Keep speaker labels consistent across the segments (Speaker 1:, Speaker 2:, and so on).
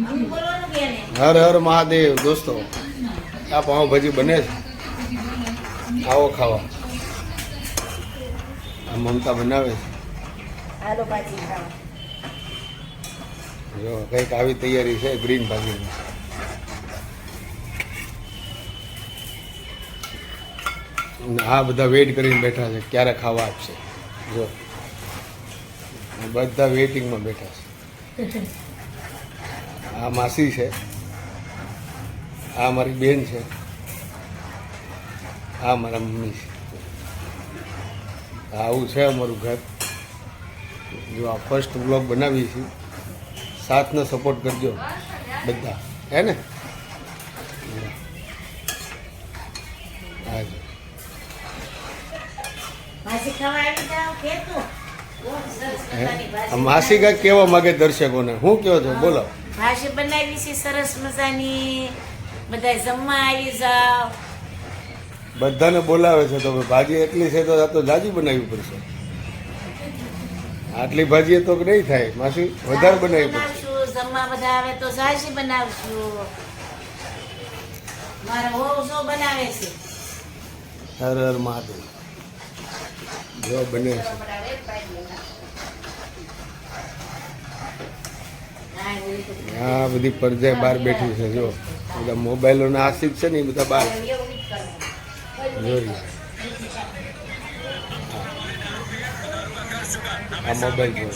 Speaker 1: હર હર મહાદેવ દોસ્તો, આ પાઉંભાજી બને છે, આવો ખાવા. આ મમતા બનાવે છે. જો કંઈક આવી તૈયારી છે ગ્રીન ભાજીની. આ બધા વેઇટ કરીને બેઠા છે ક્યારે ખાવા આપશે. જો બધા વેઇટિંગમાં બેઠા છે. આ માસી છે, આ મારી બેન છે, આ મારા મમ્મી છે. આવું છે અમારું ઘર. જો આ ફર્સ્ટ બ્લોગ બનાવીએ છીએ, સાથને સપોર્ટ કરજો બધા, હે ને? હાજી માસી કાંઈક કહેવા માંગે દર્શકોને, શું કહો છો? બોલો.
Speaker 2: ભાજી બનાવી છે સરસ મજાની, બધા જમવા આવી જાવ.
Speaker 1: બધાને બોલાવે છે તો ભાજી એટલી છે તો આ તો જાજી બનાવવી પડશે. આટલી ભાજી તો નહીં થાય માસી, વધારે બનાવવી પડશે.
Speaker 2: જમવા બધા આવે તો જાજી બનાવશું. મારા વહુ જો બનાવે છે.
Speaker 1: હર હર મહાદેવ. જો બને છે. હા, બધી પરજાય બહાર બેઠી છે. જો બધા મોબાઈલોના આશિક છે ને એ બધા બહાર જોઈએ. આ મોબાઈલ જોયું,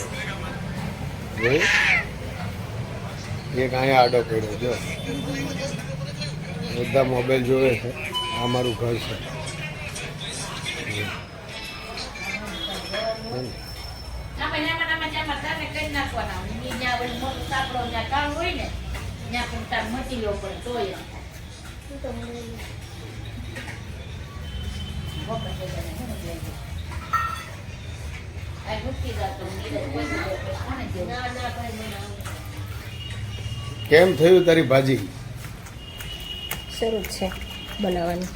Speaker 1: એક અહીંયા આડો પડ્યો. જો બધા મોબાઈલ જોવે છે. આ મારું ઘર છે. કેમ થયું તારી ભાજી?
Speaker 3: શરૂ છે બનાવવાની.